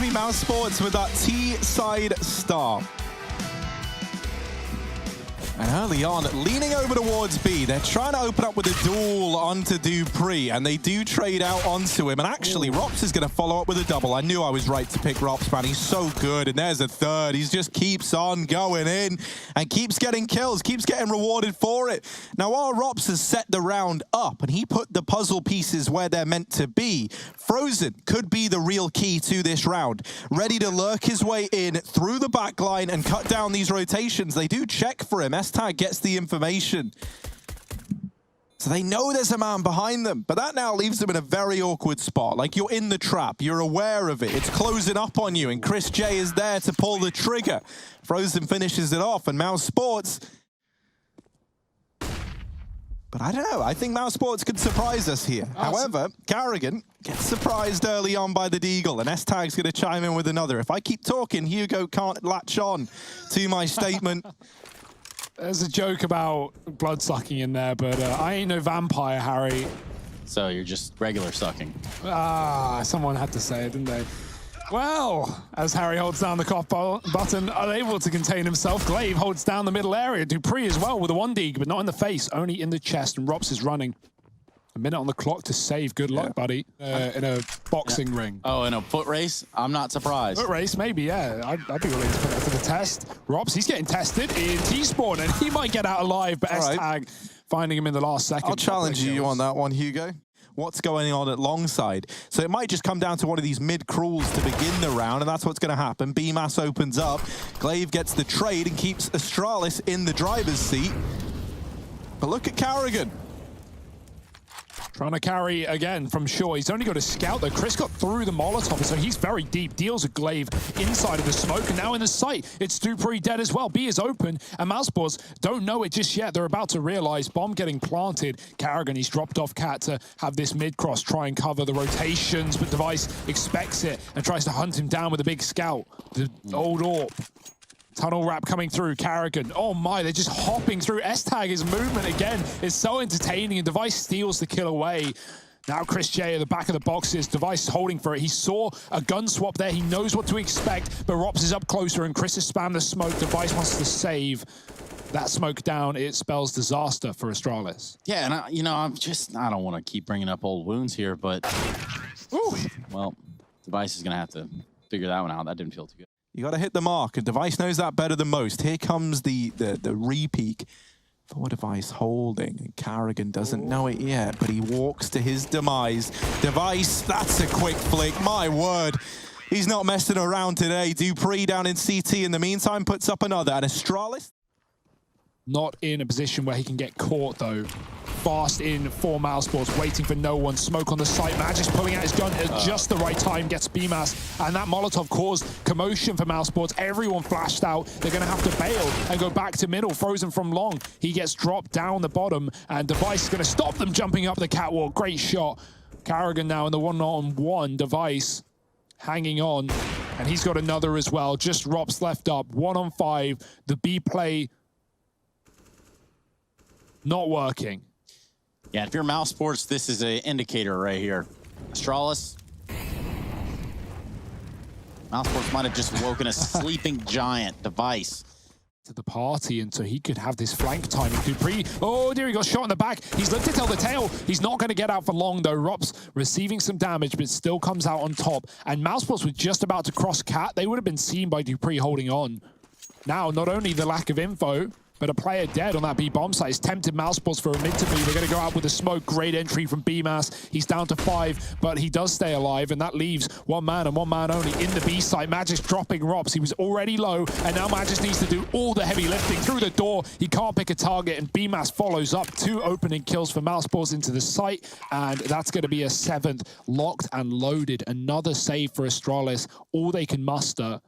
be Mousesports with that T-side start. And early on, leaning over towards B, they're trying to open up with a duel onto dupreeh, and they do trade out onto him. And actually, Rops is going to follow up with a double. I knew I was right to pick Rops, man. He's so good. And there's a third. He just keeps on going in and keeps getting kills, keeps getting rewarded for it. Now, while Rops has set the round up and he put the puzzle pieces where they're meant to be, Frozen could be the real key to this round. Ready to lurk his way in through the back line and cut down these rotations. They do check for him. Tag gets the information. So they know there's a man behind them, but that now leaves them in a very awkward spot. Like, you're in the trap, you're aware of it, it's closing up on you, and Chris J is there to pull the trigger. Frozen finishes it off, and Mousesports... But I don't know, I think Mousesports could surprise us here. However, karrigan gets surprised early on by the deagle, and S-Tag's going to chime in with another. If I keep talking, Hugo can't latch on to my statement. There's a joke about blood sucking in there, but I ain't no vampire, Harry. So you're just regular sucking. Ah, someone had to say it, didn't they? Well, as Harry holds down the cough button, unable to contain himself, glaive holds down the middle area. dupreeh as well with a one dig, but not in the face, only in the chest, and Rops is running. A minute on the clock to save. Good luck, buddy. In a boxing ring. Oh, in a foot race? I'm not surprised. Foot race, maybe, yeah. I'd be willing to put that to the test. Rops, he's getting tested in T-spawn, and he might get out alive, but S-Tag finding him in the last second. I'll challenge you on that one, Hugo. What's going on at longside? So it might just come down to one of these mid-crawls to begin the round, and that's what's going to happen. B-Mass opens up. glaive gets the trade and keeps Astralis in the driver's seat. But look at karrigan. Trying to carry again from shore. He's only got a scout though. Chris got through the Molotov, so he's very deep. Deals a glaive inside of the smoke, and now in the sight, it's dupreeh dead as well. B is open, and Mousesports don't know it just yet. They're about to realize bomb getting planted. karrigan, he's dropped off Cat to have this mid-cross, try and cover the rotations, but Device expects it and tries to hunt him down with a big scout. The old AWP. Tunnel wrap coming through, karrigan. Oh my, they're just hopping through. S-Tag, his movement again is so entertaining, and Device steals the kill away. Now Chris J at the back of the boxes, Device holding for it. He saw a gun swap there, he knows what to expect, but Rops is up closer and Chris has spammed the smoke. Device wants to save that smoke down. It spells disaster for Astralis. Yeah, and I don't want to keep bringing up old wounds here, but well, Device is going to have to figure that one out. That didn't feel too good. You got to hit the mark, and Device knows that better than most. Here comes the re-peek for Device holding, and karrigan doesn't know it yet, but he walks to his demise. Device, that's a quick flick, my word. He's not messing around today. dupreeh down in CT in the meantime puts up another, and Astralis? Not in a position where he can get caught though. Fast in for Mousesports, waiting for no one. Smoke on the site. Magic's pulling out his gun at just the right time, gets B-Mass, and that Molotov caused commotion for Mousesports. Everyone flashed out. They're going to have to bail and go back to middle. Frozen from long. He gets dropped down the bottom, and Device is going to stop them jumping up the catwalk. Great shot. karrigan now in the one-on-one. Device hanging on, and he's got another as well. Just Rops left up. 1-on-5. The B play not working. Yeah, if you're Mousesports, this is an indicator right here. Astralis. Mousesports might have just woken a sleeping giant. Device to the party, and so he could have this flank timing. dupreeh, oh dear, he got shot in the back. He's looked to tell the tail. He's not going to get out for long though. Rops receiving some damage, but still comes out on top. And Mousesports were just about to cross Cat. They would have been seen by dupreeh holding on. Now, not only the lack of info, but a player dead on that B bomb site. It's tempted Mousesports for a mid to B. They're going to go out with a smoke. Great entry from B-Mass. He's down to 5, but he does stay alive, and that leaves one man and one man only in the B site. Magic's dropping Rops. He was already low, and now Magic needs to do all the heavy lifting through the door. He can't pick a target, and B-Mass follows up. 2 opening kills for Mousesports into the site, and that's going to be a 7th. Locked and loaded. Another save for Astralis. All they can muster.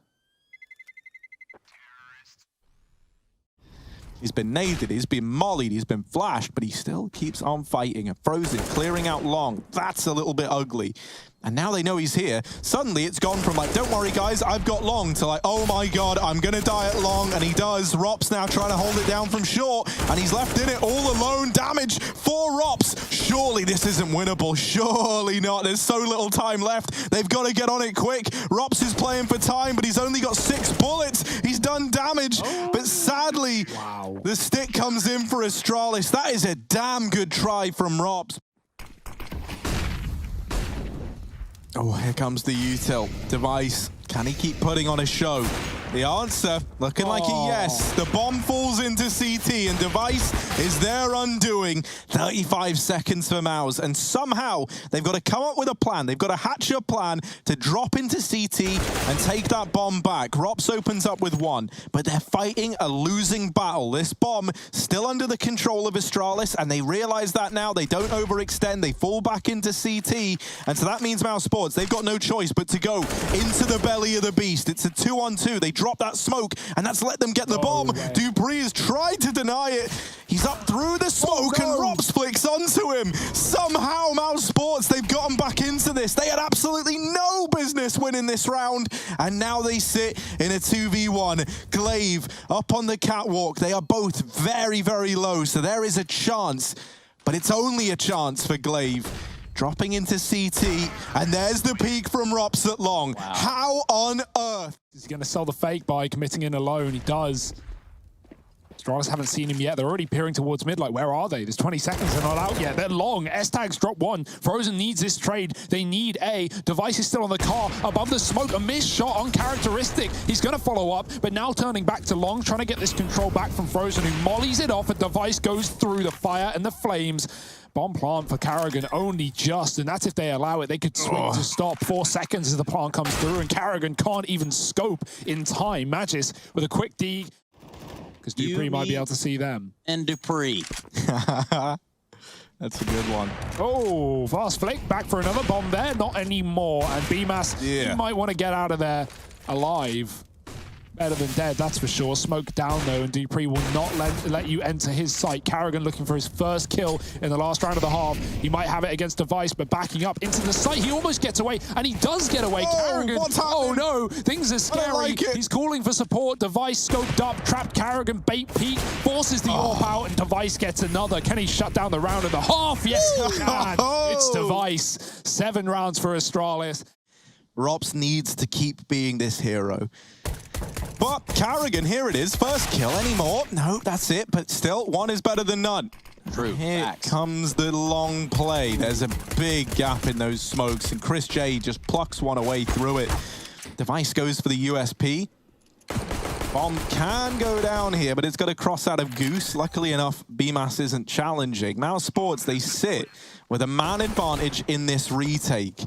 He's been naded, he's been mollied, he's been flashed, but he still keeps on fighting. And Frozen clearing out long. That's a little bit ugly. And now they know he's here. Suddenly it's gone from like, don't worry guys, I've got long, to like, oh my god, I'm gonna die at long, and he does. Rops now trying to hold it down from short, and he's left in it all alone. Damage for Rops. Surely this isn't winnable. Surely not. There's so little time left. They've got to get on it quick. Rops is playing for time, but he's only got 6 bullets. He's done damage, but sadly, the stick comes in for Astralis. That is a damn good try from Rops. Oh, here comes the util. Device, can he keep putting on a show? The answer, looking like a yes. The bomb falls into CT, and Device is their undoing. 35 seconds for Mouse, and somehow they've got to come up with a plan. They've got to hatch a plan to drop into CT and take that bomb back. Rops opens up with 1, but they're fighting a losing battle. This bomb still under the control of Astralis, and they realize that now. They don't overextend. They fall back into CT, and so that means Mousesports, they've got no choice but to go into the belly of the beast. It's a 2-on-2. They drop that smoke, and that's let them get the bomb. Dupree has tried to deny it. He's up through the smoke, and Rops flicks onto him. Somehow, Mousesports, they've gotten back into this. They had absolutely no business winning this round, and now they sit in a 2v1. Glaive up on the catwalk. They are both very, very low, so there is a chance, but it's only a chance for Glaive. Dropping into CT, and there's the peak from Rops at long. Wow. How on earth? He's going to sell the fake by committing in alone. He does. Astralis haven't seen him yet. They're already peering towards mid. Like, where are they? There's 20 seconds. They're not out yet. They're long. S-Tags drop 1. Frozen needs this trade. They need A. Device is still on the car. Above the smoke, a missed shot on characteristic. He's going to follow up, but now turning back to long, trying to get this control back from Frozen, who mollies it off, and Device goes through the fire and the flames. Bomb plant for Karrigan only just, and that's if they allow it. They could swing to stop. 4 seconds as the plant comes through, and Karrigan can't even scope in time. Magis with a quick D, because Dupree might be able to see them. And Dupree. That's a good one. Oh, fast flick. Back for another bomb there. Not anymore. And BMAS, he might want to get out of there alive. Better than dead, that's for sure. Smoke down, though, and Dupree will not let you enter his sight. Karrigan looking for his first kill in the last round of the half. He might have it against Device, but backing up into the sight. He almost gets away, and he does get away. Karrigan, oh no, things are scary. Like he's calling for support. Device scoped up, trapped Karrigan, bait peek, forces the AWP out, and Device gets another. Can he shut down the round of the half? Yes, he can. It's Device. 7 rounds for Astralis. Rops needs to keep being this hero. But Karrigan, here it is. First kill anymore. No, that's it. But still, 1 is better than none. True. Here comes the long play. There's a big gap in those smokes, and Chris J just plucks one away through it. Device goes for the USP. Bomb can go down here, but it's got to cross out of Goose. Luckily enough, BMAS isn't challenging. Mousesports, they sit with a man advantage in this retake.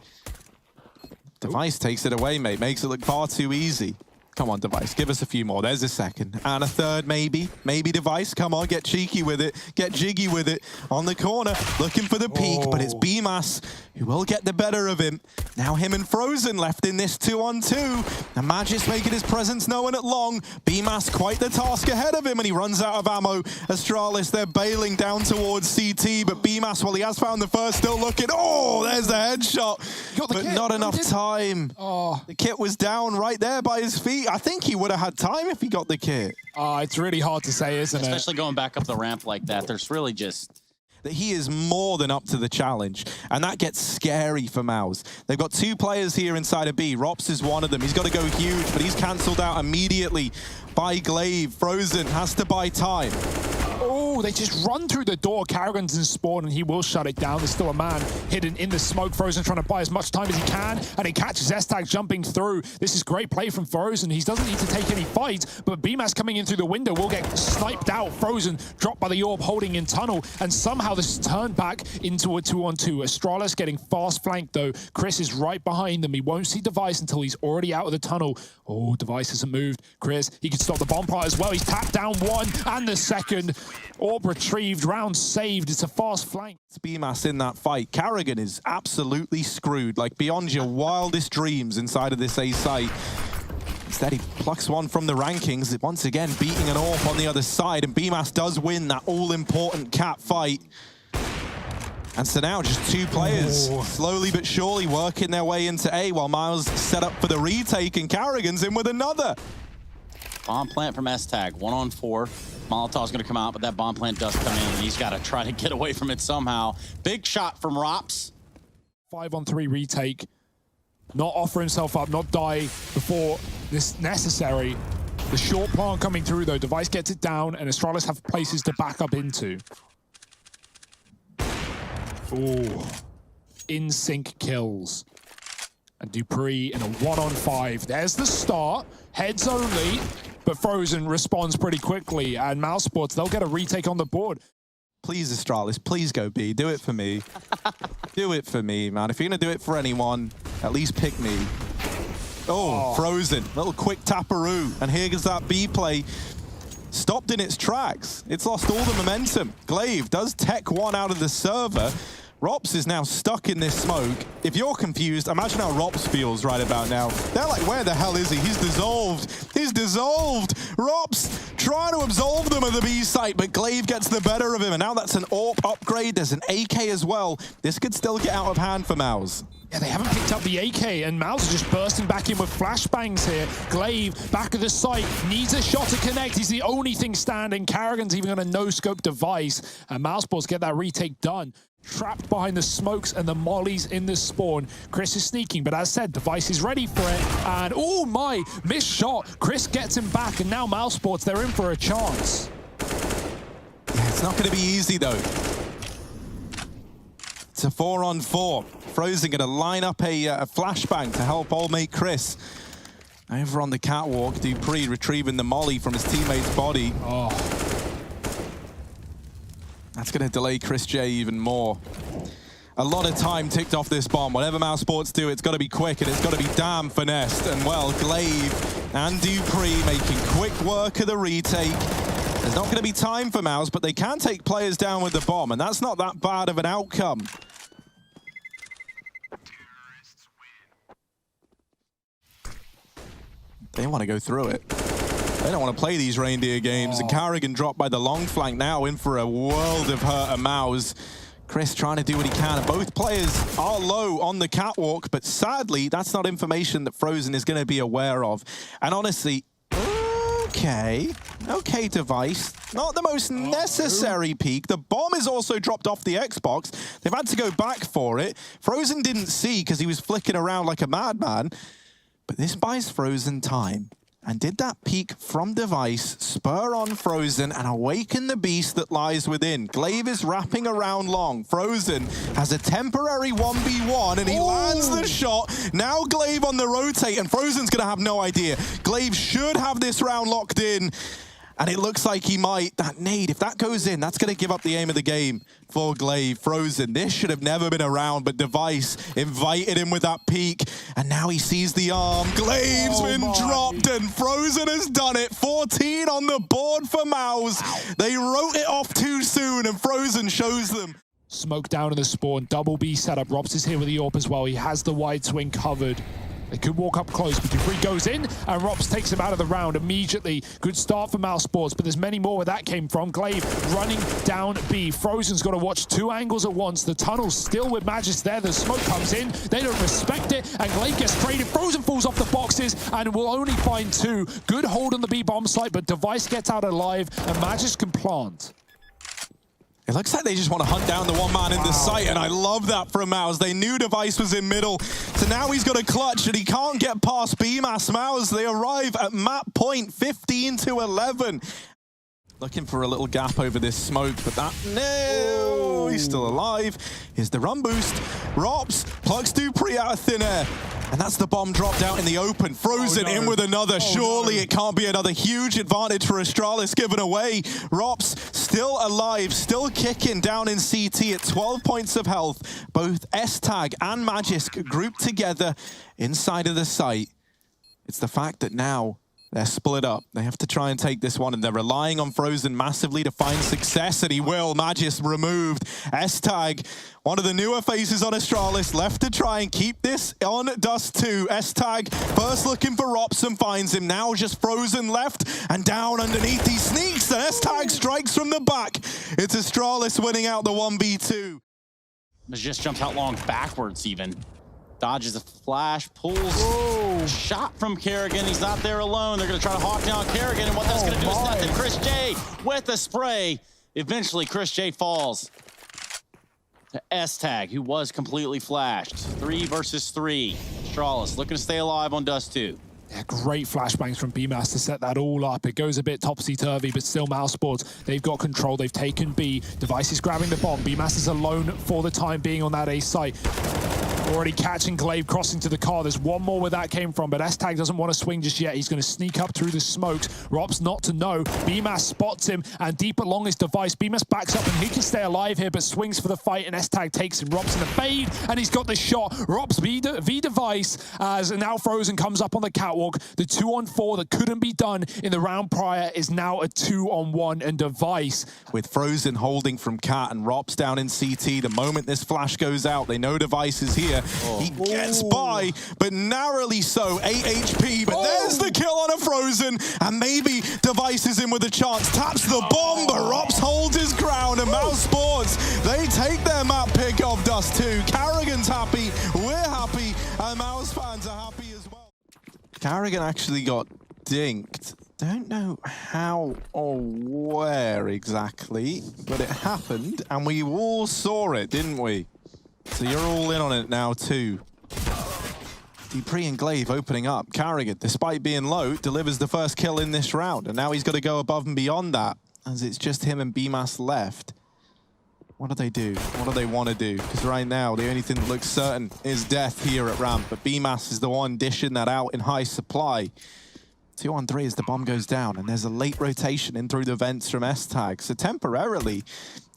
Device takes it away, mate. Makes it look far too easy. Come on, Device, give us a few more. There's a second. And a third, maybe. Maybe Device, come on, get cheeky with it. Get jiggy with it. On the corner, looking for the peak, but it's BMAS who will get the better of him. Now him and Frozen left in this 2-on-2. And Magis making his presence known at long. BMAS quite the task ahead of him, and he runs out of ammo. Astralis, they're bailing down towards CT, but BMAS, well, he has found the first, still looking. Oh, there's the headshot. But not enough time. The kit was down right there by his feet. I think he would have had time if he got the kit. It's really hard to say, isn't it? Especially going back up the ramp like that. There's really just... that he is more than up to the challenge, and that gets scary for Mouse. They've got 2 players here inside of B. Rops is one of them. He's got to go huge, but he's cancelled out immediately by Glaive. Frozen has to buy time. Oh, they just run through the door. Karrigan's in spawn, and he will shut it down. There's still a man hidden in the smoke. Frozen trying to buy as much time as he can, and he catches S-Tag jumping through. This is great play from Frozen. He doesn't need to take any fights, but BMAS coming in through the window will get sniped out. Frozen dropped by the AWP, holding in tunnel, and somehow this is turned back into a 2-on-2. Astralis getting fast flanked, though. Chris is right behind them. He won't see Device until he's already out of the tunnel. Oh, Device hasn't moved. Chris, he can stop the bomb part as well. He's tapped down 1 and the second. AWP retrieved, round saved. It's a fast flank. It's BMAS in that fight. Karrigan is absolutely screwed, like beyond your wildest dreams inside of this A site. Instead, he plucks one from the rankings, once again beating an AWP on the other side, and BMAS does win that all-important cat fight. And so now just two players slowly but surely working their way into A while Miles set up for the retake and Carrigan's in with another. Bomb plant from S-Tag, 1-on-4. Molotov's gonna come out, but that bomb plant does come in, and he's gotta try to get away from it somehow. Big shot from Rops. 5-on-3 retake. Not offer himself up, not die before this necessary. The short plant coming through though, Device gets it down, and Astralis have places to back up into. Ooh. In sync kills. And Dupree in a 1-on-5. There's the start. Heads only, but Frozen responds pretty quickly. And Mousesports, they'll get a retake on the board. Please, Astralis, please go B. Do it for me. Do it for me, man. If you're going to do it for anyone, at least pick me. Oh, Frozen. Little quick taparoo. And here goes that B play. Stopped in its tracks. It's lost all the momentum. Glaive does tech one out of the server. Rops is now stuck in this smoke. If you're confused, imagine how Rops feels right about now. They're like, where the hell is he? He's dissolved. He's dissolved. Rops trying to absolve them of the B site, but Glaive gets the better of him. And now that's an AWP upgrade. There's an AK as well. This could still get out of hand for Mouse. Yeah, they haven't picked up the AK, and Mouse is just bursting back in with flashbangs here. Glaive, back of the site, needs a shot to connect. He's the only thing standing. Carrigan's even going to no-scope Device, and Mousesports get that retake done. Trapped behind the smokes and the mollies in the spawn. Chris is sneaking, but as said, Device is ready for it. And, oh my, missed shot. Chris gets him back, and now Mousesports, they're in for a chance. Yeah, it's not going to be easy, though. It's a 4-on-4. Frozen going to line up a flashbang to help old mate Chris. Over on the catwalk, Dupree retrieving the molly from his teammate's body. Oh. That's going to delay Chris J even more. A lot of time ticked off this bomb. Whatever Mousesports do, it's got to be quick and it's got to be damn finessed. And well, Glaive and Dupree making quick work of the retake. There's not going to be time for Mouse, but they can take players down with the bomb, and that's not that bad of an outcome. They want to go through it. They don't want to play these reindeer games. And Carrigan dropped by the long flank now, in for a world of hurt at Mouse. Chris trying to do what he can. Both players are low on the catwalk, but sadly, that's not information that Frozen is going to be aware of. And honestly, okay, Device. Not the most necessary peak. The bomb is also dropped off the Xbox. They've had to go back for it. Frozen didn't see because he was flicking around like a madman. But this buys Frozen time. And did that peak from Device spur on Frozen and awaken the beast that lies within? Glaive is wrapping around long. Frozen has a temporary 1v1 and he lands the shot. Now Glaive on the rotate and Frozen's going to have no idea. Glaive should have this round locked in. And it looks like he might. That nade, if that goes in, that's going to give up the aim of the game for Glaive. Frozen, this should have never been around, but Device invited him with that peek. And now he sees the arm. Glaive's been dropped, and Frozen has done it. 14 on the board for Mouse. They wrote it off too soon, and Frozen shows them. Smoke down in the spawn. Double B setup. Rops is here with the AWP as well. He has the wide swing covered. They could walk up close, but Dupree goes in, and Rops takes him out of the round immediately. Good start for Mousesports, but there's many more where that came from. Glaive running down B. Frozen's got to watch two angles at once. The tunnel's still with Magis there. The smoke comes in. They don't respect it, and Glaive gets traded. Frozen falls off the boxes, and will only find two. Good hold on the B bomb site, but Device gets out alive, and Magis can plant. It looks like they just want to hunt down the one man in the site, and I love that from Mouse. They knew Device was in middle, so now he's got a clutch, and he can't get past BMAS. Mouse, they arrive at map point, 15-11. Looking for a little gap over this smoke, but that, no, he's still alive. Here's the run boost. Rops plugs Dupree out of thin air. And that's the bomb dropped out in the open. Frozen in with another. Surely it can't be another huge advantage for Astralis given away. Rops still alive, still kicking down in CT at 12 points of health. Both S-Tag and Magisk grouped together inside of the site. It's the fact that now they're split up. They have to try and take this one, and they're relying on Frozen massively to find success, and he will. Magis removed. S-Tag, one of the newer faces on Astralis, left to try and keep this on Dust 2. S-Tag first looking for Rops and finds him. Now just Frozen left and down underneath. He sneaks, and S-Tag strikes from the back. It's Astralis winning out the 1v2. Just jumps out long backwards even. Dodges a flash, pulls shot from Kerrigan. He's not there alone. They're going to try to hawk down Kerrigan, and what that's going to do is nothing. Chris J with the spray. Eventually, Chris J falls to S-Tag, who was completely flashed. 3 versus 3. Astralis looking to stay alive on Dust 2. Yeah, great flashbangs from BMAS to set that all up. It goes a bit topsy-turvy, but still Mousesports, they've got control. They've taken B. Device is grabbing the bomb. BMAS is alone for the time being on that A site. Already catching Glaive crossing to the car. There's one more where that came from, but S-Tag doesn't want to swing just yet. He's going to sneak up through the smokes. Rob's not to know. BMAS spots him, and deep along his device, BMAS backs up, and he can stay alive here, but swings for the fight, and S-Tag takes him. Rob's in the fade, and he's got the shot. Rob's V-Device, as now Frozen comes up on the catwalk. The 2-on-4 that couldn't be done in the round prior is now a 2-on-1, and Device. With Frozen holding from Cat and Rops down in CT, the moment this flash goes out, they know Device is here. He gets by, but narrowly so. 8 HP, but there's the kill on a Frozen, and maybe Device is in with a chance. Taps the bomb, but Rops holds his ground, and Mousesports, they take their map pick of Dust 2. Carrigan's happy, we're happy, and Mouse fans are happy as well. Carrigan actually got dinked. Don't know how or where exactly, but it happened, and we all saw it, didn't we? So you're all in on it now too. dupreeh and Glaive opening up. Carrigan, despite being low, delivers the first kill in this round, and now he's got to go above and beyond that, as it's just him and BMAS left. What do they do? What do they want to do? Because right now, the only thing that looks certain is death here at ramp, but BMAS is the one dishing that out in high supply. 2-on-3 as the bomb goes down, and there's a late rotation in through the vents from S-Tag. So temporarily,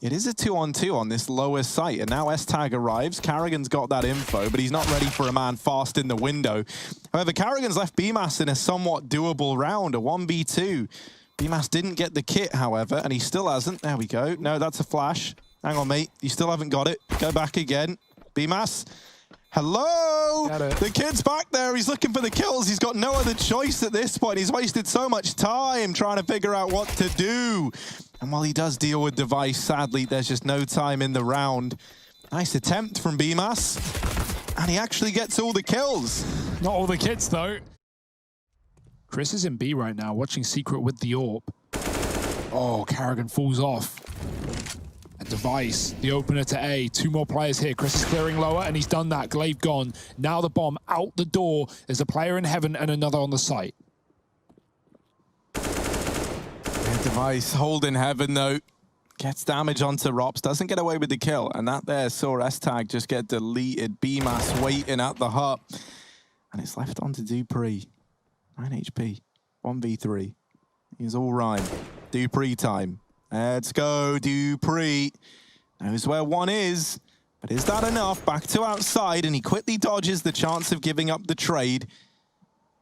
it is a 2-on-2 on this lower site, and now S-Tag arrives. Carrigan's got that info, but he's not ready for a man fast in the window. However, Carrigan's left BMAS in a somewhat doable round, a 1v2. BMAS didn't get the kit, however, and he still hasn't. There we go. No, that's a flash. Hang on, mate. You still haven't got it. Go back again. BMAS. Hello! The kid's back there. He's looking for the kills. He's got no other choice at this point. He's wasted so much time trying to figure out what to do. And while he does deal with Device, sadly, there's just no time in the round. Nice attempt from BMAS. And he actually gets all the kills. Not all the kids, though. Chris is in B right now, watching Secret with the AWP. Oh, Carrigan falls off. And Device, the opener to A. 2 more players here. Chris is clearing lower, and he's done that. Glaive gone. Now the bomb out the door. There's a player in heaven and another on the site. Yeah, Device holding heaven, though. Gets damage onto Rops. Doesn't get away with the kill. And that there saw S-Tag just get deleted. BMAS waiting at the hut. And it's left onto dupreeh. 9 HP. 1v3. He's all right. dupreeh time. Let's go, dupreeh. Knows where one is, but is that enough? Back to outside, and he quickly dodges the chance of giving up the trade.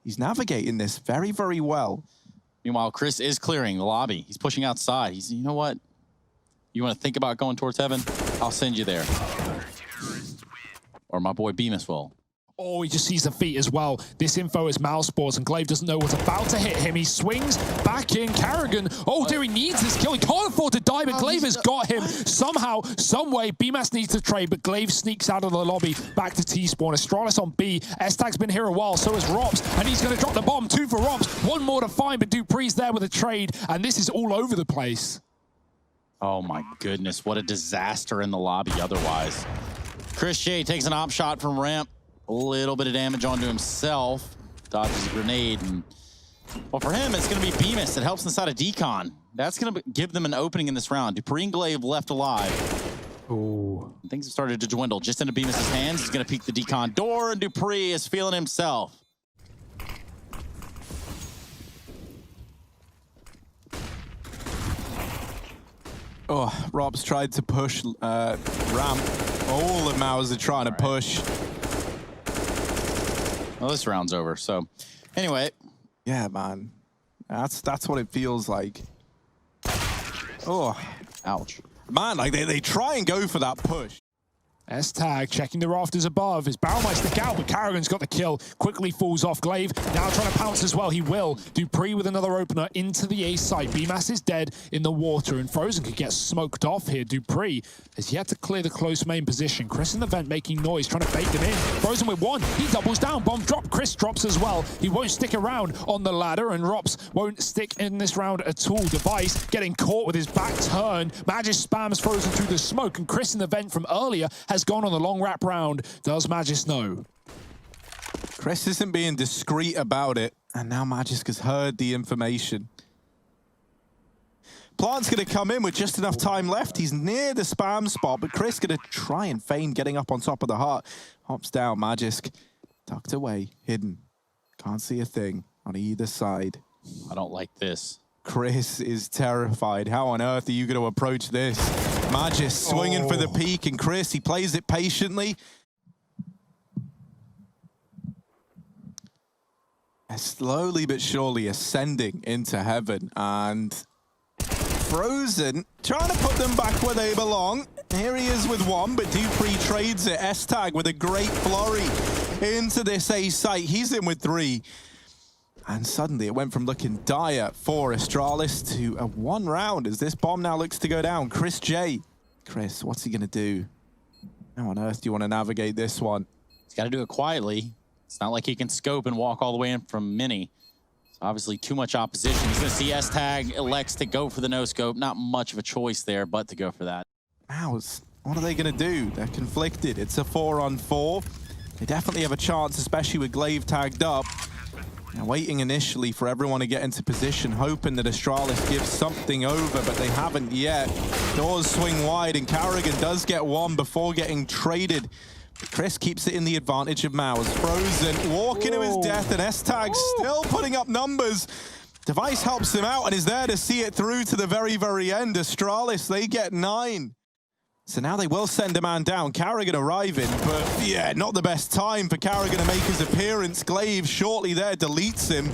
He's navigating this very, very well. Meanwhile, Chris is clearing the lobby. He's pushing outside. He's, you know what? You want to think about going towards heaven? I'll send you there. Or my boy BMAS will. Oh, he just sees the feet as well. This info is Mousesports, and Glaive doesn't know what's about to hit him. He swings back in. Carrigan, oh dear, he needs this kill. He can't afford to die, but Glaive has got him. Somehow, some way, BMAS needs to trade, but Glaive sneaks out of the lobby back to T-spawn. Astralis on B. S-Tag's been here a while, so is Rops, and he's going to drop the bomb. 2 for Rops. 1 more to find, but dupreeh's there with a trade, and this is all over the place. Oh my goodness, what a disaster in the lobby otherwise. Chris J takes an op shot from ramp. A little bit of damage onto himself. Dodges a grenade. And, well, for him, it's going to be BMAS that helps inside of Decon. That's going to give them an opening in this round. dupreeh and Glaive left alive. Oh. Things have started to dwindle just into BMAS' hands. He's going to peek the Decon door, and dupreeh is feeling himself. Oh, Rob's tried to push ramp. All of Mouse are trying to push. Well, this round's over, so anyway. Yeah, man. That's what it feels like. Oh. Ouch. Man, like they try and go for that push. S-Tag checking the rafters above. His barrel might stick out, but Karrigan's got the kill. Quickly falls off. Glaive now trying to pounce as well. He will. Dupree with another opener into the A site. BMAS is dead in the water, and Frozen could get smoked off here. Dupree has yet to clear the close main position. Chris in the vent making noise, trying to bait them in. Frozen with one. He doubles down. Bomb drop. Chris drops as well. He won't stick around on the ladder, and Rops won't stick in this round at all. Device getting caught with his back turned. Magis spams Frozen through the smoke, and Chris in the vent from earlier has gone on the long wrap round. Does Magis know? Chris isn't being discreet about it, and now Magisk has heard the information. Plant's going to come in with just enough time left. He's near the spam spot, but Chris going to try and feign getting up on top of the heart. Hops down, Magisk tucked away, hidden. Can't see a thing on either side. I don't like this. Chris is terrified. How on earth are you going to approach this? Magisk swinging for the peak, and Chris, he plays it patiently. Slowly but surely ascending into heaven, and Frozen trying to put them back where they belong. Here he is with one, but Dupree trades it. S-Tag with a great flurry into this A site. He's in with three. And suddenly it went from looking dire for Astralis to a one round as this bomb now looks to go down. Chris J. Chris, what's he going to do? How on earth do you want to navigate this one? He's got to do it quietly. It's not like he can scope and walk all the way in from mini. It's obviously too much opposition. He's going to see S-Tag, elects to go for the no-scope. Not much of a choice there, but to go for that. Mouse, what are they going to do? They're conflicted. It's a 4-on-4. They definitely have a chance, especially with Glaive tagged up. Now, waiting initially for everyone to get into position, hoping that Astralis gives something over, but they haven't yet. Doors swing wide, and Karrigan does get one before getting traded. But Chris keeps it in the advantage of Mouse. Frozen, walking to his death, and S-Tag still putting up numbers. Device helps him out and is there to see it through to the very, very end. Astralis, they get 9. So now they will send a man down. Karrigan arriving, but yeah, not the best time for Karrigan to make his appearance. Glaive shortly there deletes him.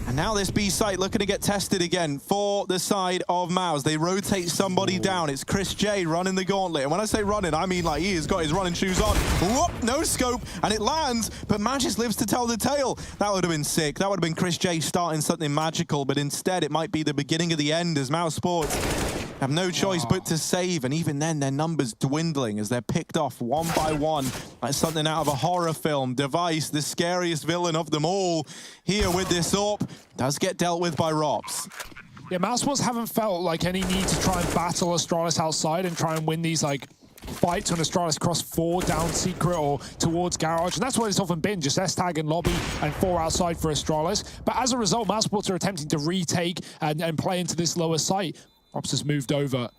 And now this B site looking to get tested again for the side of Mouse. They rotate somebody down. It's Chris J running the gauntlet. And when I say running, I mean like he has got his running shoes on. Whoop, no scope, and it lands, but Magis lives to tell the tale. That would have been sick. That would have been Chris J starting something magical, but instead it might be the beginning of the end as Mousesports have no choice but to save, and even then their numbers dwindling as they're picked off one by one like something out of a horror film. Device, the scariest villain of them all, here with this AWP, does get dealt with by Rops. Yeah, Mousesports haven't felt like any need to try and battle Astralis outside and try and win these like fights when Astralis cross 4 down secret or towards garage, and that's what it's often been, just S-Tag and lobby and 4 outside for Astralis. But as a result, Mousesports are attempting to retake and play into this lower site. Rops has moved over,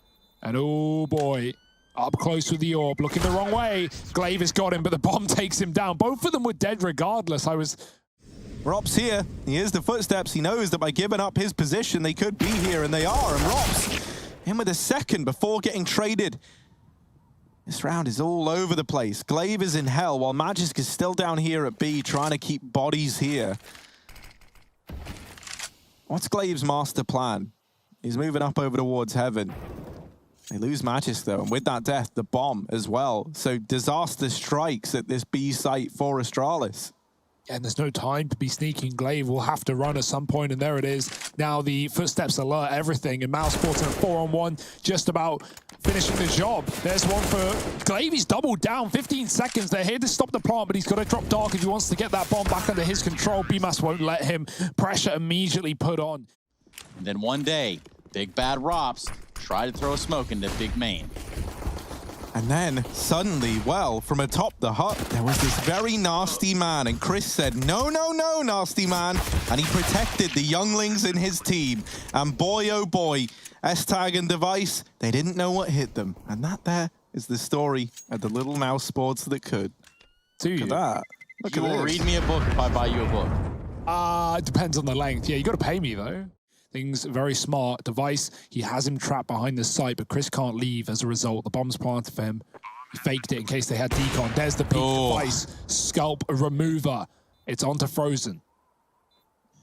and oh boy, up close with the AWP, looking the wrong way. Glaive has got him, but the bomb takes him down. Both of them were dead regardless. Rops here, he hears the footsteps. He knows that by giving up his position, they could be here, and they are. And Rops in with a second before getting traded. This round is all over the place. Glaive is in hell, while Magisk is still down here at B, trying to keep bodies here. What's Glaive's master plan? He's moving up over towards heaven. They lose Magisk though, and with that death, the bomb as well. So disaster strikes at this B site for Astralis. And there's no time to be sneaking. Glaive will have to run at some point, and there it is. Now the footsteps alert everything, and Mousesports in a 4-on-1, just about finishing the job. There's one for Glaive. He's doubled down, 15 seconds. They're here to stop the plant, but he's got to drop dark if he wants to get that bomb back under his control. BMAS won't let him. Pressure immediately put on. And then one day, Big Bad Rops tried to throw a smoke into Big Main. And then, suddenly, well, from atop the hut, there was this very nasty man. And Chris said, no, no, no, nasty man. And he protected the younglings in his team. And boy, oh boy, S-Tag and Device, they didn't know what hit them. And that there is the story of the little Mousesports that could. Look at that. Look at this. You will read me a book if I buy you a book. It depends on the length. Yeah, you got to pay me, though. Things very smart. Device, he has him trapped behind the site, but Chris can't leave as a result. The bomb's planted for him. He faked it in case they had decon. There's the peak. Device, scalp remover. It's onto Frozen.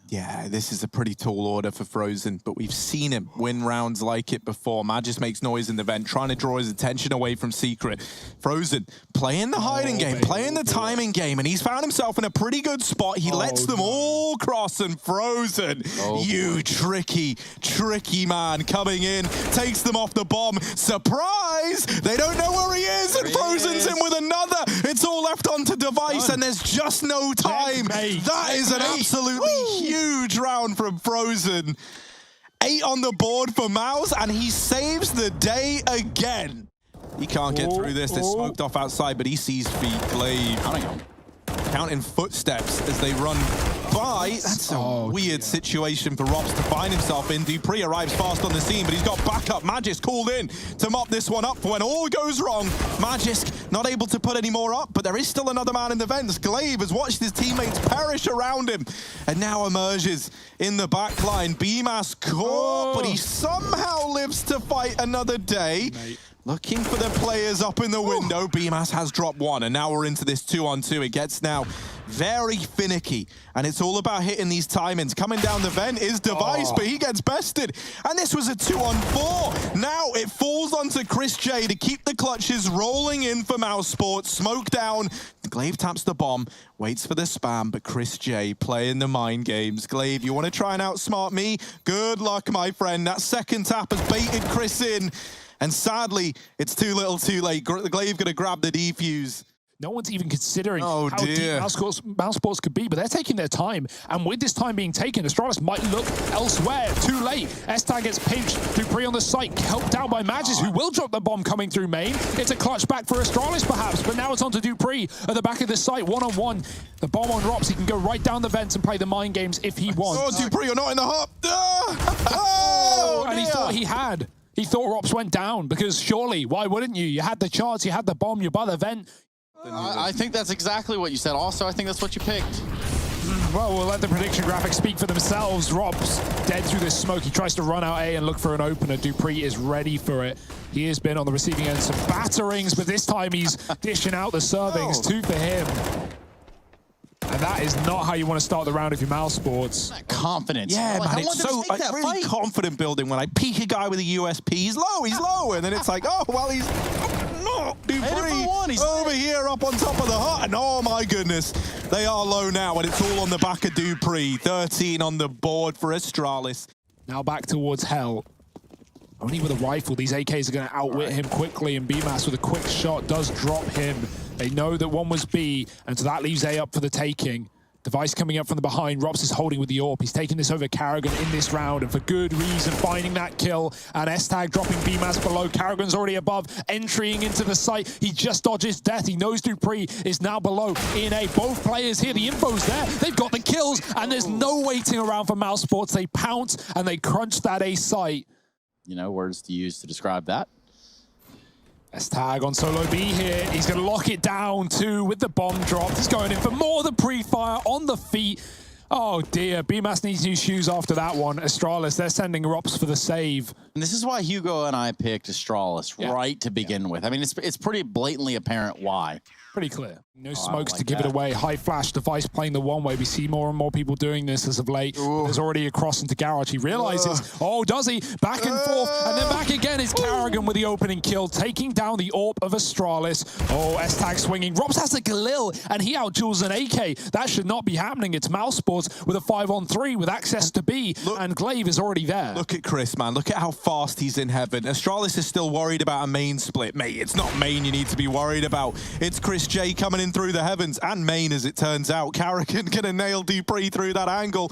Yeah, this is a pretty tall order for Frozen, but we've seen him win rounds like it before. Magis makes noise in the vent, trying to draw his attention away from Secret. Frozen playing the hiding game, playing the timing game, and he's found himself in a pretty good spot. He lets them all cross, and Frozen, you tricky, tricky man, coming in, takes them off the bomb. Surprise! They don't know where he is, and Frozen's in with another. It's all left onto Device, and there's just no time. That is an absolutely huge round from Frozen. 8 on the board for Mouse, and he saves the day again. He can't get through this. They're smoked off outside, but he sees feet. Glaive counting footsteps as they run by. That's a weird situation for Robs to find himself in. dupreeh arrives fast on the scene, but he's got backup. Magisk called in to mop this one up for when all goes wrong. Magisk not able to put any more up, but there is still another man in the vents. Glaive has watched his teammates perish around him and now emerges in the back line. BMAS caught, but he somehow lives to fight another day. Looking for the players up in the window. BMAS has dropped one, and now we're into this 2-on-2. It gets now very finicky, and it's all about hitting these timings. Coming down the vent is Device, but he gets bested. And this was a 2-on-4. Now it falls onto Chris J to keep the clutches rolling in for Mousesports. Smoke down. Glaive taps the bomb, waits for the spam, but Chris J playing the mind games. Glaive, you want to try and outsmart me? Good luck, my friend. That second tap has baited Chris in. And sadly, it's too little too late. Glaive gonna grab the defuse. No one's even considering how deep Mousesports could be, but they're taking their time. And with this time being taken, Astralis might look elsewhere. Too late. Estag gets pinched. dupreeh on the site, helped down by Magis, who will drop the bomb coming through main. It's a clutch back for Astralis, perhaps, but now it's onto dupreeh at the back of the site, one-on-one. The bomb on Rops. He can go right down the vents and play the mind games if he wants. Oh, dupreeh, you're not in the hop. And he thought he had. He thought Rops went down, because surely, why wouldn't you? You had the chance, you had the bomb, you're by the vent. I think that's exactly what you said. Also, I think that's what you picked. Well, we'll let the prediction graphics speak for themselves. Rops dead through this smoke. He tries to run out A and look for an opener. dupreeh is ready for it. He has been on the receiving end some batterings, but this time he's dishing out the servings. 2 for him. And that is not how you want to start the round if you're Mousesports. Confidence. Yeah, man, it's so really confident building when I peek a guy with a USP. He's low, and then it's like, oh, well, he's not. dupreeh over here up on top of the hut, and oh my goodness, they are low now, and it's all on the back of dupreeh. 13 on the board for Astralis. Now back towards Hell. Only with a rifle, these AKs are going to outwit him quickly, and BMAS with a quick shot does drop him. They know that one was B, and so that leaves A up for the taking. Device coming up from the behind. Rops is holding with the AWP. He's taking this over Karrigan in this round, and for good reason, finding that kill. And Estag dropping BMAS below. Karrigan's already above, entering into the site. He just dodges death. He knows dupreeh is now below in A. Both players here, the info's there. They've got the kills, and there's no waiting around for Mousesports. They pounce, and they crunch that A site. You know, words to use to describe that. Estag on solo B here. He's going to lock it down too with the bomb drop. He's going in for more of the pre-fire on the feet. Oh dear, BMAS needs new shoes after that one. Astralis, they're sending Rops for the save. And this is why Hugo and I picked Astralis right to begin with. I mean, it's pretty blatantly apparent why. Pretty clear. No smokes to give it away. High flash, Device playing the one way. We see more and more people doing this as of late. There's already a cross into Garage. He realizes, does he? Back and forth, and then back again is Karrigan with the opening kill, taking down the AWP of Astralis. Estag swinging. Rops has a Galil, and he outduels an AK. That should not be happening. It's Mousesports with a 5-on-3 with access to B, and Glaive is already there. Look at Chris, man. Look at how fast he's in heaven. Astralis is still worried about a main split. Mate, it's not main you need to be worried about. It's Chris J coming in through the heavens, and main as it turns out. Karrigan gonna nail dupreeh through that angle.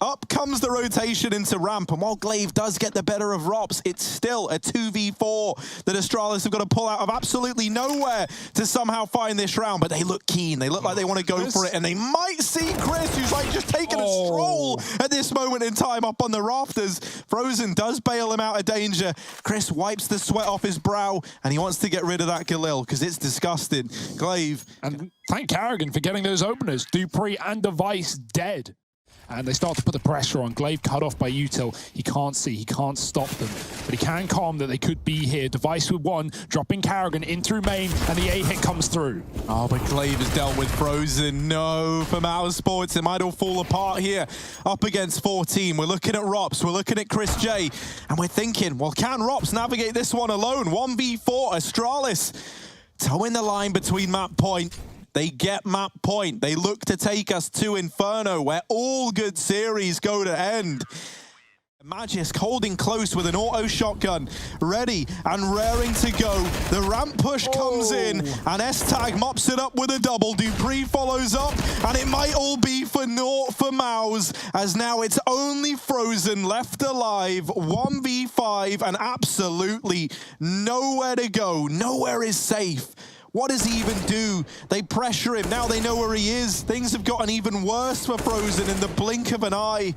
Up comes the rotation into ramp, and while Glaive does get the better of Rops, it's still a 2v4 that Astralis have got to pull out of absolutely nowhere to somehow find this round, but they look keen. They look like they want to go for it, and they might see Chris, who's like just taking a stroll at this moment in time up on the rafters. Frozen does bail him out of danger. Chris wipes the sweat off his brow, and he wants to get rid of that Galil, because it's disgusting. Glaive. And thank Karrigan for getting those openers. dupreeh and Device dead. And they start to put the pressure on. Glaive cut off by util. He can't see, he can't stop them. But he can calm that they could be here. Device with one, dropping Karrigan in through main, and the A hit comes through. Oh, but Glaive has dealt with Frozen. No, for Mousesports, it might all fall apart here. Up against 14, we're looking at Rops, we're looking at Chris J, and we're thinking, well, can Rops navigate this one alone? 1v4, Astralis, towing the line between map point. They get map point. They look to take us to Inferno, where all good series go to end. Magisk holding close with an auto shotgun, ready and raring to go. The ramp push comes in, and S-Tag mops it up with a double. dupreeh follows up, and it might all be for naught for Mouse, as now it's only Frozen left alive. 1v5, and absolutely nowhere to go. Nowhere is safe. What does he even do? They pressure him. Now they know where he is. Things have gotten even worse for Frozen in the blink of an eye.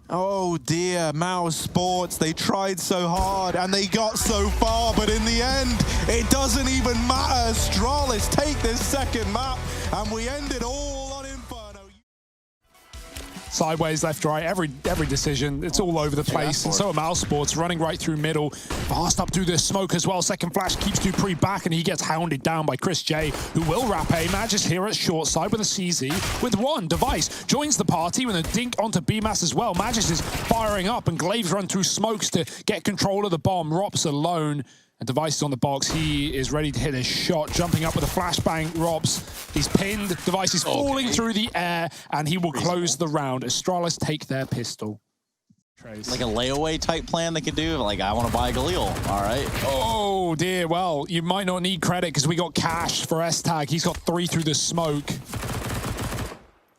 Oh dear, Mousesports, they tried so hard and they got so far, but in the end, it doesn't even matter. Astralis take this second map, and we end it all on Inferno. Sideways, left, right, every decision, it's all over the place. And so are Mousesports running right through middle, fast up through the smoke as well. Second flash keeps dupreeh back, and he gets hounded down by Chris J, who will wrap A. Magisk here at short side with a CZ. With one, Device joins the party with a dink onto BMAS as well. Magisk is firing up, and Glaives run through smokes to get control of the bomb. Rops alone. And Device is on the box. He is ready to hit a shot, jumping up with a flashbang. Rops, he's pinned. Device is falling through the air, and he will close the round. Astralis take their pistol. Like a layaway type plan they could do. Like, I want to buy Galil. All right. Oh, dear. Well, you might not need credit because we got cash for S-Tag. He's got 3 through the smoke.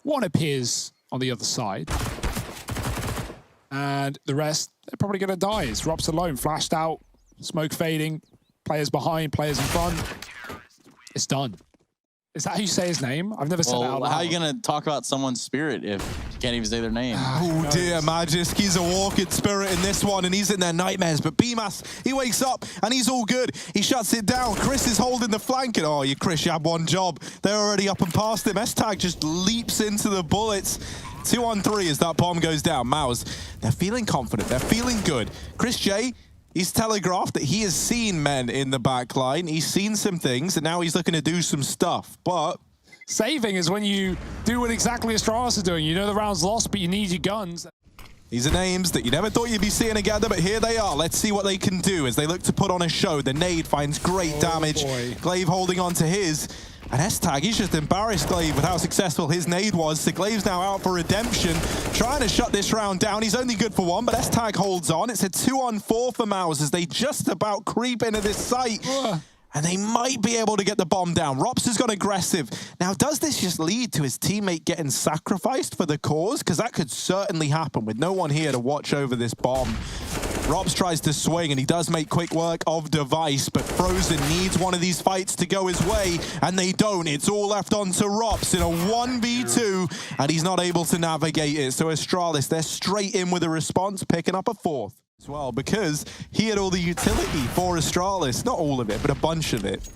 One appears on the other side. And the rest, they're probably going to die. It's Rops alone, flashed out. Smoke fading, players behind, players in front. It's done. Is that how you say his name? I've never said that out loud. How are you going to talk about someone's spirit if you can't even say their name? Oh dear, Magisk, he's a walking spirit in this one, and he's in their nightmares. But BMAS, he wakes up, and he's all good. He shuts it down. Chris is holding the flank, and oh, Chris, you had one job. They're already up and past him. S-Tag just leaps into the bullets. 2 on 3 as that bomb goes down. Mouse, they're feeling confident. They're feeling good. Chris J, he's telegraphed that he has seen men in the back line. He's seen some things, and now he's looking to do some stuff. But saving is when you do what exactly Astralis is doing. You know the round's lost, but you need your guns. These are names that you never thought you'd be seeing together, but here they are. Let's see what they can do as they look to put on a show. The nade finds great damage. Glaive holding on to his. And S-Tag, he's just embarrassed Glaive with how successful his nade was. So Glaive's now out for redemption, trying to shut this round down. He's only good for 1, but S-Tag holds on. It's a 2 on 4 for Mouse as they just about creep into this site. And they might be able to get the bomb down. Rops has gone aggressive. Now, does this just lead to his teammate getting sacrificed for the cause? Because that could certainly happen with no one here to watch over this bomb. Rops tries to swing, and he does make quick work of Device, but Frozen needs one of these fights to go his way, and they don't. It's all left onto Rops in a 1v2, and he's not able to navigate it. So Astralis, they're straight in with a response, picking up a 4th as well, because he had all the utility for Astralis. Not all of it, but a bunch of it.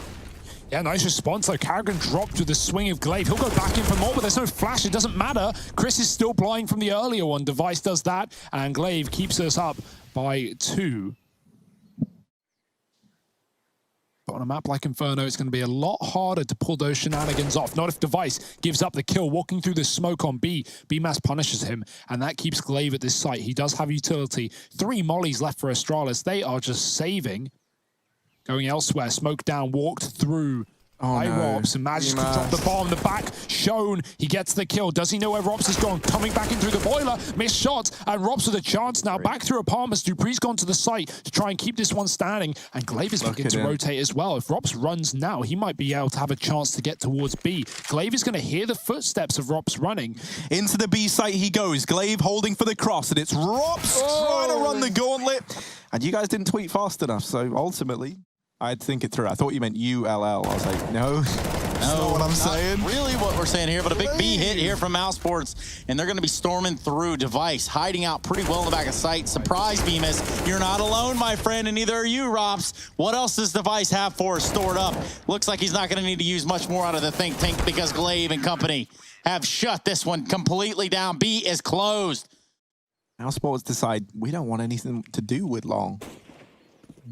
Yeah, nice response though. Karrigan dropped with the swing of Glaive. He'll go back in for more, but there's no flash. It doesn't matter. Chris is still blind from the earlier one. Device does that, and Glaive keeps us up by 2. But on a map like Inferno, it's going to be a lot harder to pull those shenanigans off. Not if Device gives up the kill, walking through the smoke on B. BMAS punishes him, and that keeps Glaive at this site. He does have utility. 3 mollies left for Astralis. They are just saving. Going elsewhere, smoke down, walked through by Rops, and Magisk can drop the bomb. The back shown, he gets the kill. Does he know where Rops has gone? Coming back in through the boiler, missed shots, and Rops with a chance now. Back through apartments, dupreeh's gone to the site to try and keep this one standing, and Glaive is looking to rotate as well. If Rops runs now, he might be able to have a chance to get towards B. Glaive is going to hear the footsteps of Rops running. Into the B site he goes. Glaive holding for the cross, and it's Rops trying to run the gauntlet. And you guys didn't tweet fast enough, so ultimately I had to think it through. I thought you meant ULL. I was like, no. That's not what I'm saying. Really what we're saying here, but a big B hit here from Mousesports, and they're going to be storming through. Device hiding out pretty well in the back of sight. Surprise, Bemis. You're not alone, my friend, and neither are you, Rops. What else does Device have for us stored up? Looks like he's not going to need to use much more out of the think tank because Glaive and company have shut this one completely down. B is closed. Mousesports decide we don't want anything to do with long.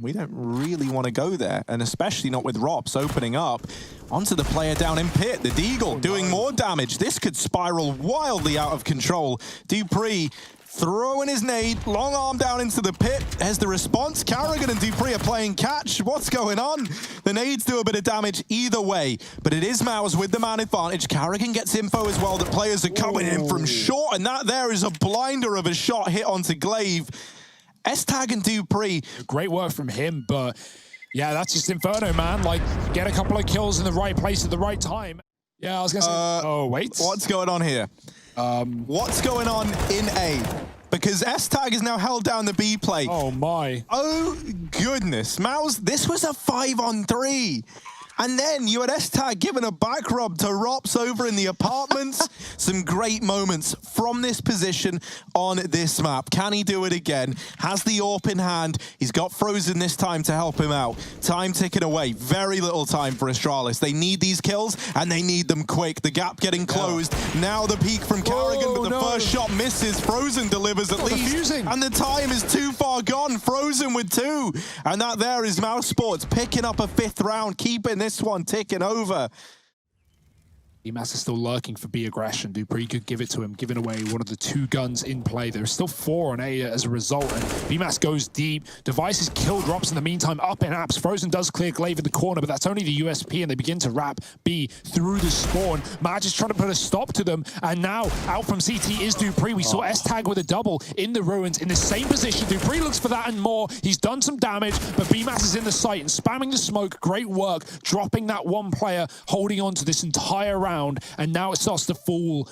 We don't really want to go there, and especially not with Rops opening up onto the player down in pit. The Deagle doing more damage. This could spiral wildly out of control. Dupree throwing his nade, long arm down into the pit. There's the response. Carrigan and Dupree are playing catch. What's going on? The nades do a bit of damage either way, but it is Mouse with the man advantage. Carrigan gets info as well that players are coming in from short, and that there is a blinder of a shot hit onto Glaive. S-Tag and Dupree. Great work from him, but yeah, that's just Inferno, man. Like, get a couple of kills in the right place at the right time. Yeah, I was gonna say, oh, wait. What's going on here? What's going on in A? Because S-Tag is now held down the B play. Oh, my. Oh, goodness. Mouse, this was a 5-on-3. And then you had S-Tag giving a back rub to Rops over in the apartments. Some great moments from this position on this map. Can he do it again? Has the AWP in hand. He's got Frozen this time to help him out. Time ticking away. Very little time for Astralis. They need these kills, and they need them quick. The gap getting closed. Now the peek from Carrigan, but the first shot misses. Frozen delivers at least. Defusing. And the time is too far gone. Frozen with 2. And that there is Mousesports picking up a 5th round, keeping this one ticking over. Emas is still lurking for B aggression. Dupree could give it to him, giving away one of the 2 guns in play. There's still 4 on A as a result, and BMAS goes deep. Device is killed, Drops in the meantime up in apps. Frozen does clear Glaive in the corner, but that's only the USP, and they begin to wrap B through the spawn. Madge is trying to put a stop to them, and now out from CT is Dupree. We saw S-Tag with a double in the ruins in the same position. Dupree looks for that and more. He's done some damage, but BMAS is in the site and spamming the smoke. Great work, dropping that one player, holding on to this entire round. And now it starts to fall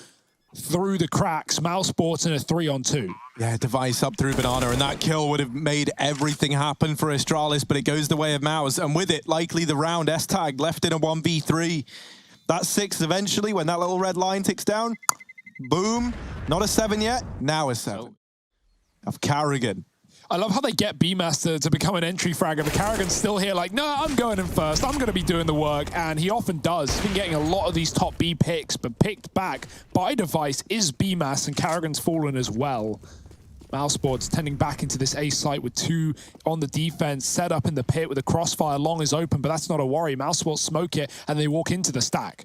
through the cracks. Mousesports in a 3-on-2. Yeah, Device up through Banana, and that kill would have made everything happen for Astralis, but it goes the way of Mouse, and with it, likely the round. S-Tag left in a 1v3. That's 6 eventually when that little red line ticks down. Boom. Not a 7 yet. Now a 7. Of Carrigan. I love how they get B-Master to become an entry fragger, but Carrigan's still here like, no, I'm going in first. I'm going to be doing the work, and he often does. He's been getting a lot of these top B picks, but picked back by Device is B-Mass, and Carrigan's fallen as well. Mousesports tending back into this A site with 2 on the defense, set up in the pit with a crossfire. Long is open, but that's not a worry. Mousesports smoke it, and they walk into the stack.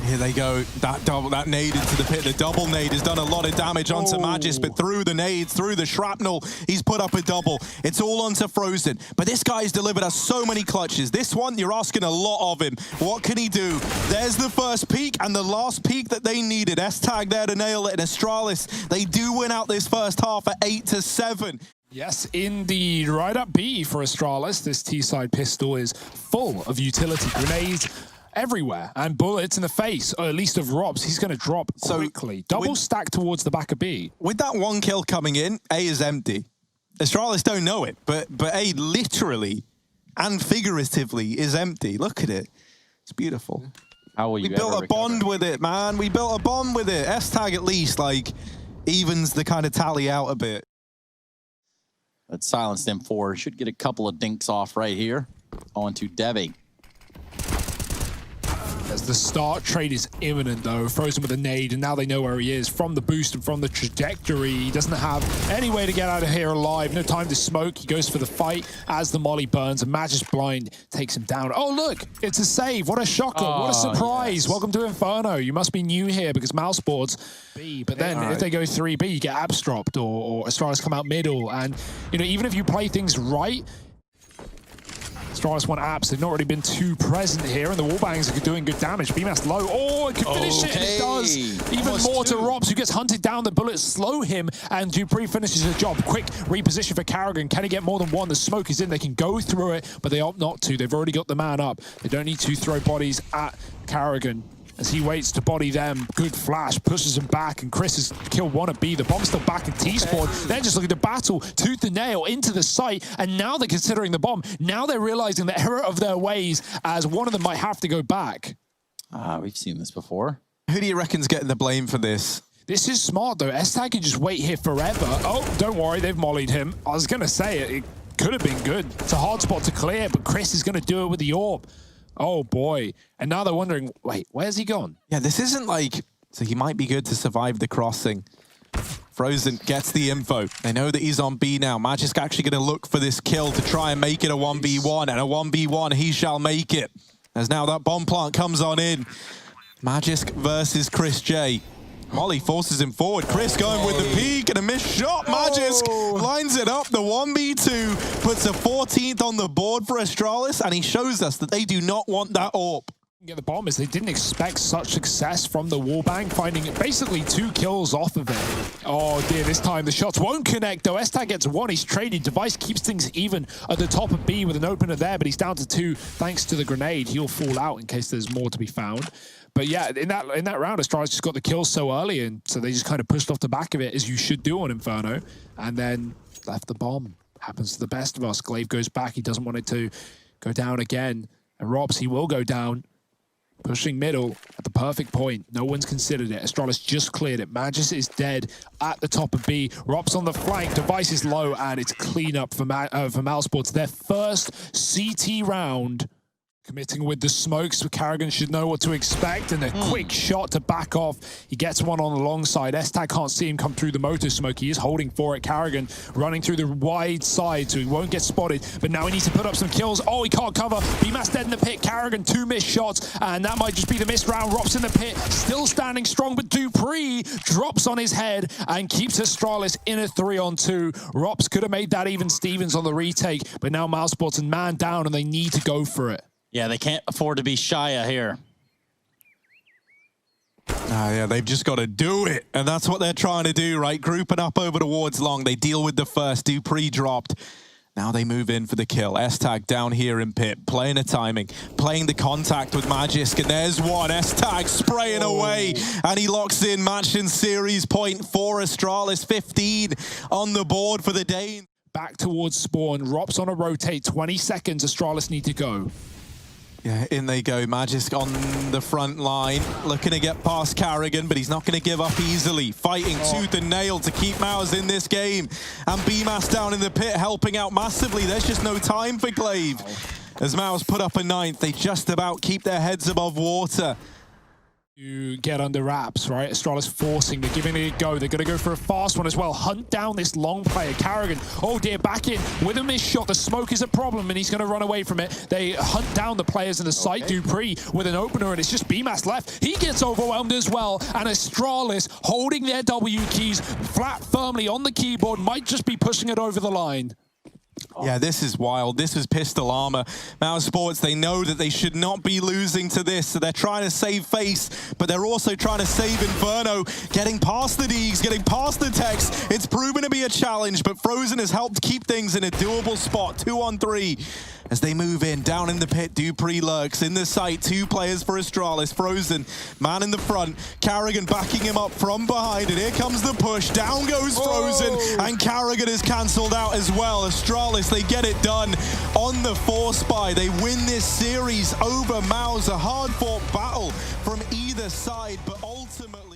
Here they go, that nade into the pit. The double nade has done a lot of damage onto Magis, but through the nades, through the shrapnel, he's put up a double. It's all onto Frozen, but this guy's delivered us so many clutches. This one, you're asking a lot of him. What can he do? There's the first peak and the last peak that they needed. S-Tag there to nail it, and Astralis, they do win out this first half at 8-7. Yes, indeed. Right up B for Astralis. This T-side pistol is full of utility grenades everywhere and bullets in the face, or at least of Robs. He's going to drop quickly. Double stack towards the back of B. With that 1 kill coming in, A is empty. Astralis don't know it, but A literally and figuratively is empty. Look at it. It's beautiful. How will you We built a bond with it, man. We built a bond with it. S-Tag at least, like, evens the kind of tally out a bit. But silenced M4. Should get a couple of dinks off right here. On to Devi. As the start trade is imminent, though. Frozen with a nade, and now they know where he is. From the boost and from the trajectory, he doesn't have any way to get out of here alive. No time to smoke. He goes for the fight as the molly burns, and Magis Blind takes him down. Oh, look! It's a save. What a shocker. What a surprise. Yes. Welcome to Inferno. You must be new here because Mousesports B. But then if they go 3B, you get abs dropped or Astralis come out middle. And, you know, even if you play things right, Astralis want apps. They've not really been too present here, and the wallbangs are doing good damage. BMAS low. Oh, it could finish it, and it does. Even almost more to Robs, who gets hunted down. The bullets slow him, and Dupree finishes the job. Quick reposition for Carrigan. Can he get more than one? The smoke is in. They can go through it, but they opt not to. They've already got the man up. They don't need to throw bodies at Carrigan. as he waits to body them. Good flash, pushes him back, and Chris has killed one at B. The bomb's still back in T-spawn. They're just looking to battle tooth and nail into the site, and now they're considering the bomb. Now they're realizing the error of their ways, as one of them might have to go back. We've seen this before. Who do you reckon's getting the blame for this? This is smart, though. S-Tag can just wait here forever. Oh, don't worry, they've mollied him. I was going to say it could have been good. It's a hard spot to clear, but Chris is going to do it with the orb. Oh, boy. And now they're wondering, wait, where's he gone? Yeah, this isn't like... So he might be good to survive the crossing. Frozen gets the info. They know that he's on B now. Magisk actually going to look for this kill to try and make it a 1v1. And a 1v1, he shall make it. As now that bomb plant comes on in. Magisk versus Chris J. Molly forces him forward. Chris going with the peek and a missed shot. Magisk lines it up. The 1v2 puts a 14th on the board for Astralis, and he shows us that they do not want that AWP. Get the bomb is they didn't expect such success from the wallbang, finding basically 2 kills off of it. Oh dear, this time the shots won't connect though. S-Tag gets 1, he's traded. Device keeps things even at the top of B with an opener there, but he's down to 2 thanks to the grenade. He'll fall out in case there's more to be found. But yeah, in that round, Astralis just got the kill so early, and so they just kind of pushed off the back of it, as you should do on Inferno, and then left the bomb. Happens to the best of us. Glaive goes back. He doesn't want it to go down again. And Robs, he will go down. Pushing middle at the perfect point. No one's considered it. Astralis just cleared it. Magis is dead at the top of B. Rob's on the flank. Device is low, and it's clean up for Mousesports. Their first CT round. Committing with the smokes, so Karrigan should know what to expect, and a quick shot to back off. He gets one on the long side. S-Tag can't see him come through the motor smoke. He is holding for it. Karrigan running through the wide side, so he won't get spotted. But now he needs to put up some kills. Oh, he can't cover. BMAS dead in the pit. Karrigan 2 missed shots, and that might just be the missed round. Rops in the pit, still standing strong, but Dupree drops on his head and keeps Astralis in a 3-on-2. Rops could have made that even Stevens on the retake, but now Mousesports and man down, and they need to go for it. Yeah, they can't afford to be shy here. Yeah, they've just got to do it. And that's what they're trying to do, right? Grouping up over towards long. They deal with the first. Dupree dropped. Now they move in for the kill. S-Tag down here in pit, playing the timing, playing the contact with Magisk, and there's one. S-Tag spraying away, and he locks in match and series point for Astralis. 15 on the board for the Dane. Back towards spawn. Rops on a rotate. 20 seconds. Astralis need to go. Yeah, in they go. Magisk on the front line, looking to get past Karrigan, but he's not going to give up easily. Fighting tooth and nail to keep Mouse in this game. And BMAS down in the pit, helping out massively. There's just no time for Glaive. As Mouse put up a 9th, they just about keep their heads above water. You get under wraps, right? Astralis forcing, they're giving it a go. They're going to go for a fast one as well. Hunt down this long player. Karrigan, oh dear, back in with a missed shot. The smoke is a problem, and he's going to run away from it. They hunt down the players in the site. Dupree with an opener, and it's just BMAS left. He gets overwhelmed as well, and Astralis holding their W keys flat firmly on the keyboard, might just be pushing it over the line. Yeah, this is wild. This is pistol armor. Mousesports, they know that they should not be losing to this, so they're trying to save face, but they're also trying to save Inferno. Getting past the Deegs, getting past the Tex. It's proven to be a challenge, but Frozen has helped keep things in a doable spot. 2-on-3. As they move in, down in the pit, Dupree lurks in the site. 2 players for Astralis. Frozen, man in the front. Karrigan backing him up from behind, and here comes the push. Down goes Frozen, and Karrigan is cancelled out as well. Astralis, they get it done on the 4-spy. They win this series over Mouse. A hard-fought battle from either side, but ultimately...